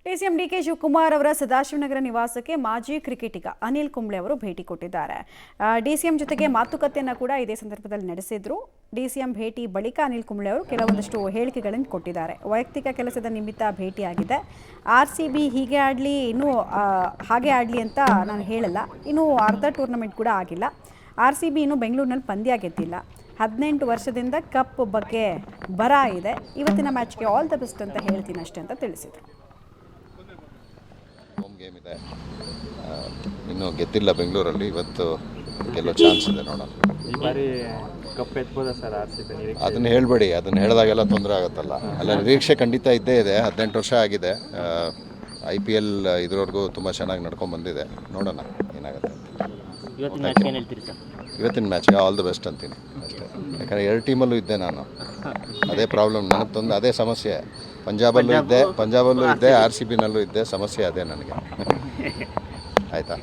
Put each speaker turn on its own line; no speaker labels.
DCM DK Shivakumar ಅವರ ಸದಾಶಿವನಗರ ನಿವಾಸಕ್ಕೆ ಮಾಜಿ ಕ್ರಿಕೆಟಿಗ ಅನಿಲ್ ಕುಂಬ್ಳೆ ಅವರು ಭೇಟಿ ಕೊಟ್ಟಿದ್ದಾರೆ. ಡಿಸಿಎಂ ಜೊತೆಗೆ ಮಾತುಕತೆಯನ್ನು ಕೂಡ ಇದೇ ಸಂದರ್ಭದಲ್ಲಿ ನಡೆಸಿದ್ರು. ಡಿಸಿಎಂ ಭೇಟಿ ಬಳಿಕ ಅನಿಲ್ ಕುಂಬ್ಳೆ ಅವರು ಕೆಲವೊಂದಷ್ಟು ಹೇಳಿಕೆಗಳನ್ನು ಕೊಟ್ಟಿದ್ದಾರೆ. ವೈಯಕ್ತಿಕ ಕೆಲಸದ ನಿಮಿತ್ತ ಭೇಟಿಯಾಗಿದೆ. RCB ಹೀಗೆ ಆಡಲಿ ಇನ್ನೂ ಹಾಗೆ ಆಡಲಿ ಅಂತ ನಾನು ಹೇಳಲ್ಲ. ಇನ್ನೂ ಅರ್ಧ ಟೂರ್ನಮೆಂಟ್ ಕೂಡ ಆಗಿಲ್ಲ. RCB ಇನ್ನೂ ಬೆಂಗಳೂರಿನಲ್ಲಿ ಪಂದ್ಯ ಗೆದ್ದಿಲ್ಲ. 18 ವರ್ಷದಿಂದ ಕಪ್ ಬಗ್ಗೆ ಬರ ಇದೆ. ಇವತ್ತಿನ ಮ್ಯಾಚ್ಗೆ ಆಲ್ ದ ಬೆಸ್ಟ್ ಅಂತ ಹೇಳ್ತೀನಿ ಅಷ್ಟೇ ಅಂತ ತಿಳಿಸಿದರು.
ಹೋಮ್ ಗೇಮ್ ಇದೆ, ಇನ್ನೂ ಗೆದ್ದಿಲ್ಲ ಬೆಂಗಳೂರಲ್ಲಿ. ಇವತ್ತು ಗೆಲ್ಲೋ ಚಾನ್ಸ್ ಇದೆ, ನೋಡೋಣ.
ಈ ಬಾರಿ ಕಪ್ ಎತ್ಬೋದಾ ಸರ್ RCB?
ಅದನ್ನು ಹೇಳಬೇಡಿ, ಅದನ್ನು ಹೇಳಿದಾಗೆಲ್ಲ ತೊಂದರೆ ಆಗುತ್ತಲ್ಲ. ಅಲ್ಲ, ನಿರೀಕ್ಷೆ ಖಂಡಿತ ಇದ್ದೇ ಇದೆ. 18 ವರ್ಷ ಆಗಿದೆ. IPL ಇದ್ರವರೆಗೂ ತುಂಬ ಚೆನ್ನಾಗಿ ನಡ್ಕೊಂಡು ಬಂದಿದೆ. ನೋಡೋಣ ಏನಾಗುತ್ತೆ ಅಂತ. ಇವತ್ತಿನ ಮ್ಯಾಚ್ಗೆ ಆಲ್ ದ ಬೆಸ್ಟ್ ಅಂತೀನಿ ಅಷ್ಟೇ. ಯಾಕಂದರೆ 2 ಟೀಮಲ್ಲೂ ಇದ್ದೆ ನಾನು. ಅದೇ ಪ್ರಾಬ್ಲಮ್ ನನಗೆ ತಂದು, ಅದೇ ಸಮಸ್ಯೆ. ಪಂಜಾಬಲ್ಲೂ ಇದ್ದೆ, RCB ನಲ್ಲೂ ಇದ್ದೆ. ಸಮಸ್ಯೆ ಅದೇ ನನಗೆ. ಆಯಿತಾ?